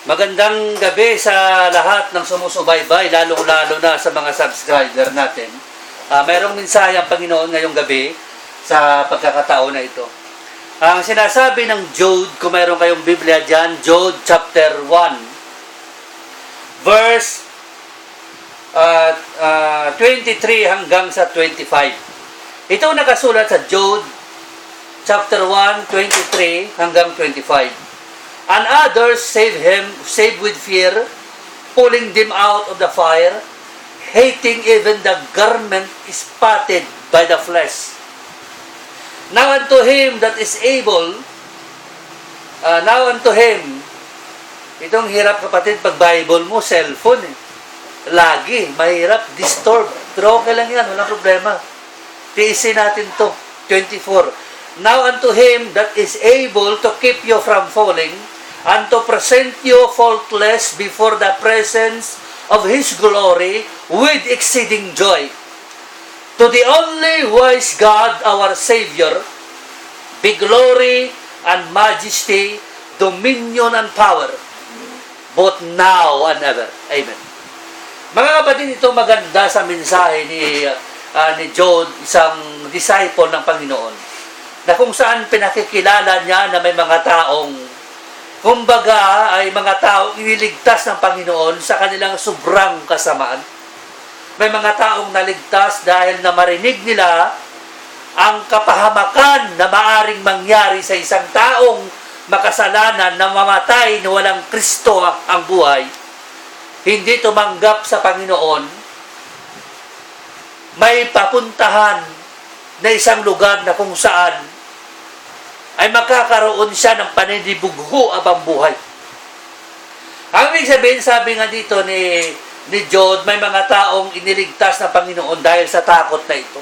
Magandang gabi sa lahat ng sumusubaybay, lalong-lalo na sa mga subscriber natin. Mayroong mensahe ang Panginoon ngayong gabi sa pagkakataon na ito. Ang sinasabi ng Jude, kung mayroon kayong Biblia dyan, Jude chapter 1, verse 23 hanggang sa 25. Ito nakasulat sa Jude chapter 1, 23 hanggang 25. And others save with fear, pulling them out of the fire, hating even the garment spotted by the flesh. Now unto him that is able, itong hirap kapatid, pag Bible mo, cellphone lagi, mahirap, disturb. Pero okay lang yan, walang problema. Tiisin natin to, 24. Now unto him that is able to keep you from falling, and to present you faultless before the presence of His glory with exceeding joy. To the only wise God, our Savior, be glory and majesty, dominion and power, both now and ever. Amen. Mga kapatid, ito maganda sa mensahe ni Jude, isang disciple ng Panginoon, na kung saan pinakikilala niya na may mga taong kumbaga ay mga taong iniligtas ng Panginoon sa kanilang sobrang kasamaan. May mga taong naligtas dahil na marinig nila ang kapahamakan na maaring mangyari sa isang taong makasalanan na mamatay na walang Kristo ang buhay. Hindi tumanggap sa Panginoon, may papuntahan na isang lugar na kung saan ay magkakaroon siya ng paninibugho abang buhay. Ang ibig sabihin, sabi nga dito ni Jude, may mga taong iniligtas ng Panginoon dahil sa takot na ito.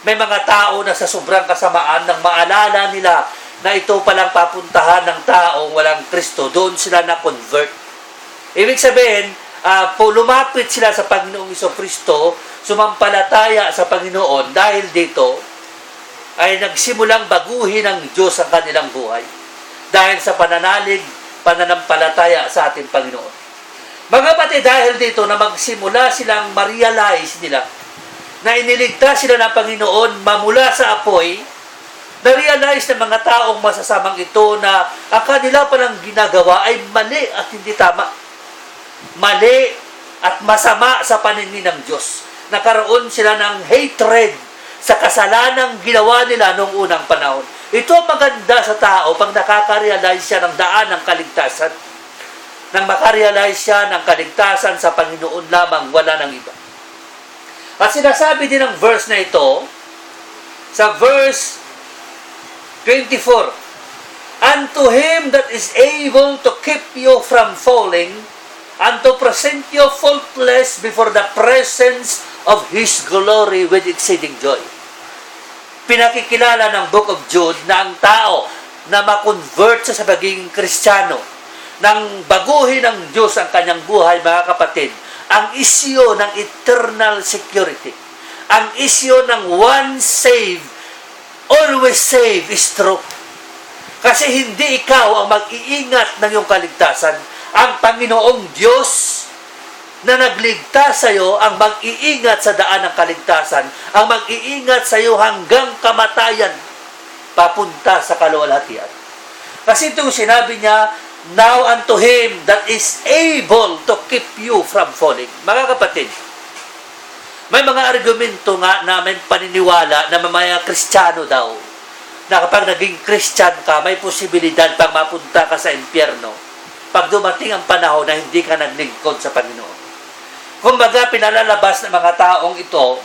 May mga tao na sa sobrang kasamaan nang maalala nila na ito palang papuntahan ng taong walang Kristo, doon sila na-convert. Ibig sabihin, lumapit sila sa Panginoong Kristo, sumampalataya sa Panginoon dahil dito ay nagsimulang baguhin ng Diyos ang kanilang buhay dahil sa pananampalataya sa ating Panginoon. Mga kapatid, dahil dito na magsimula silang ma-realize nila na iniligtas sila ng Panginoon mamula sa apoy, na-realize ng mga taong masasamang ito na ang kanila palang ginagawa ay mali at hindi tama. Mali at masama sa paningin ng Diyos. Nakaroon sila ng hatred sa kasalanang ginawa nila noong unang panahon. Ito ang maganda sa tao pag nakaka-realize siya ng daan ng kaligtasan. Nang makarealize siya ng kaligtasan sa Panginoon lamang, wala ng iba. At sinasabi din ng verse na ito, sa verse 24, and to him that is able to keep you from falling, and to present you faultless before the presence of His glory with exceeding joy. Pinakikilala ng Book of Jude na ang tao na makonvert sa pagiging Kristiyano, nang baguhin ng Diyos ang kanyang buhay, mga kapatid, ang isyo ng eternal security, ang isyo ng one save, always save is true. Kasi hindi ikaw ang mag-iingat ng iyong kaligtasan. Ang Panginoong Diyos na nagligtas sa iyo ang mag-iingat sa daan ng kaligtasan, ang mag-iingat sa iyo hanggang kamatayan, papunta sa kaluwalhatian. Kasi itong sinabi niya, now unto him that is able to keep you from falling. Mga kapatid, may mga argumento nga namin paniniwala na mga Kristiyano daw, na kapag naging Christian ka, may posibilidad pang mapunta ka sa impyerno pag dumating ang panahon na hindi ka naglingkod sa Panginoon. Kumbaga, pinalalabas ng mga taong ito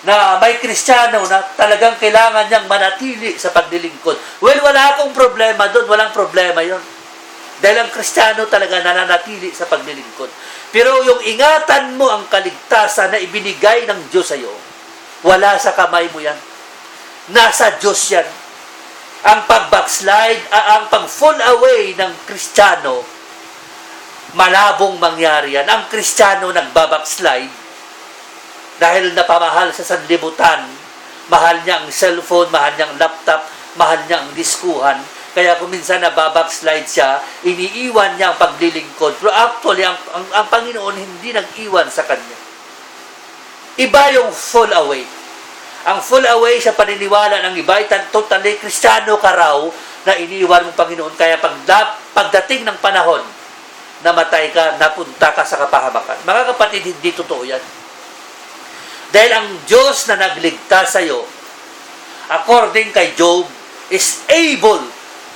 na may Kristiyano na talagang kailangan niyang manatili sa paglilingkod. Well, wala akong problema doon. Walang problema yon. Dahil ang Kristiyano talaga nananatili sa paglilingkod. Pero yung ingatan mo ang kaligtasan na ibinigay ng Diyos sa iyo, wala sa kamay mo yan. Nasa Diyos yan. Ang pag-backslide, ang pag-fall away ng Kristiyano, malabong mangyari yan. Ang Kristiyano nagbabackslide dahil napamahal sa sanlibutan, mahal niya ang cellphone, mahal niya ang laptop, mahal niya ang diskuhan, Kaya kung minsan nababackslide siya, iniiwan niya ang paglilingkod. Pero actually, ang Panginoon hindi nag-iwan sa kanya. Iba yung fall away. Ang fall away sa paniniwala ng iba ay totally Kristiyano ka raw na iniwan ng Panginoon. Kaya pagdating ng panahon, namatay ka, napunta ka sa kapahamakan. Mga kapatid, hindi totoo yan. Dahil ang Diyos na nagligtas sa iyo, according kay Job, is able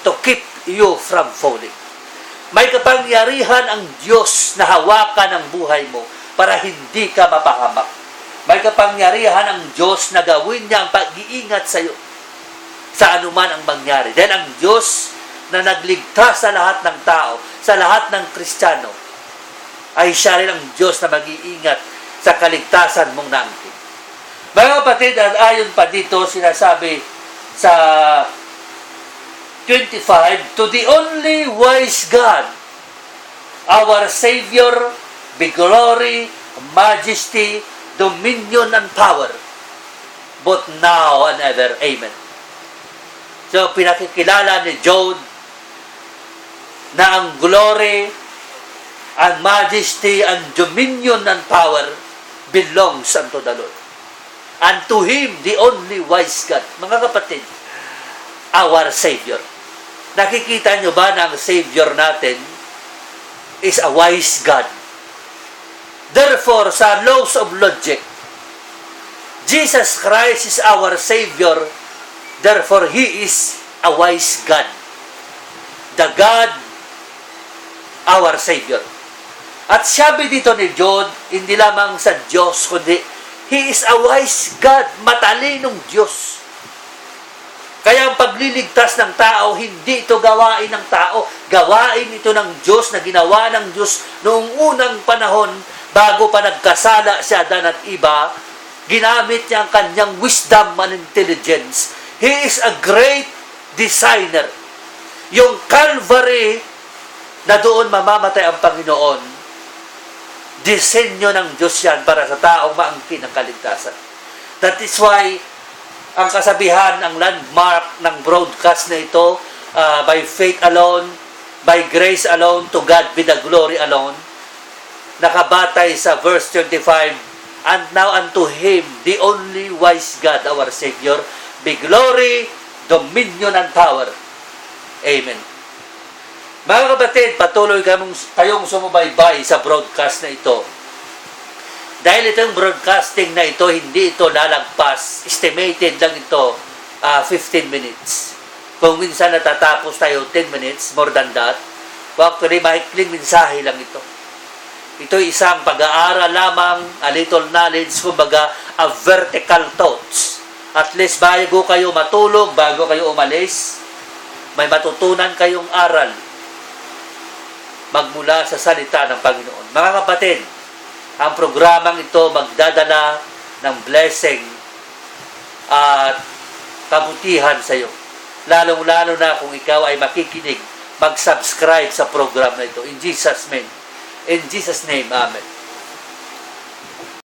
to keep you from falling. May kapangyarihan ang Diyos na hawakan ang buhay mo para hindi ka mapahamak. May kapangyarihan ang Diyos na gawin niya ang pag-iingat sa iyo sa anuman ang mangyari. Dahil ang Diyos na nagligtas sa lahat ng tao, sa lahat ng Kristiyano, ay siya rin ang Diyos na mag-iingat sa kaligtasan mong naangkin. Mga kapatid, at ayon pa dito, sinasabi sa 25, to the only wise God, our Savior, be glory, majesty, dominion, and power, both now and ever. Amen. So, pinakikilala ni Job na ang glory, ang majesty, and dominion, and power belongs unto the Lord. And to Him, the only wise God. Mga kapatid, our Savior. Nakikita nyo ba na ang Savior natin is a wise God? Therefore, sa laws of logic, Jesus Christ is our Savior. Therefore, He is a wise God. The God, our Savior. At sabi dito ni John, hindi lamang sa Diyos, kundi He is a wise God, matalinong Diyos. Kaya ang pagliligtas ng tao, hindi ito gawain ng tao. Gawain ito ng Diyos na ginawa ng Diyos noong unang panahon, bago pa nagkasala si Adan at Eva. Ginamit niya ang kanyang wisdom and intelligence. He is a great designer. Yung Calvary na doon mamamatay ang Panginoon, disenyo ng Diyos yan para sa taong maangkin ng kaligtasan. That is why ang kasabihan, ang landmark ng broadcast na ito, by faith alone, by grace alone, to God be the glory alone, nakabatay sa verse 25, and now unto Him, the only wise God, our Savior, be glory, dominion, and power. Amen. Mga kapatid, patuloy kayong sumubaybay sa broadcast na ito. Dahil itong broadcasting na ito, hindi ito lalagpas. Estimated lang ito, 15 minutes. Kung minsan natatapos tayo 10 minutes, more than that, actually, maikling mensahe lang ito. Ito isang pag-aaral lamang, a little knowledge, kumbaga, a vertical thoughts. At least, bago kayo matulog, bago kayo umalis, may matutunan kayong aral magmula sa salita ng Panginoon. Mga kapatid, ang programang ito magdadala ng blessing at kabutihan sa iyo. Lalong-lalo na kung ikaw ay makikinig, mag-subscribe sa program na ito. In Jesus' name. In Jesus' name, Amen.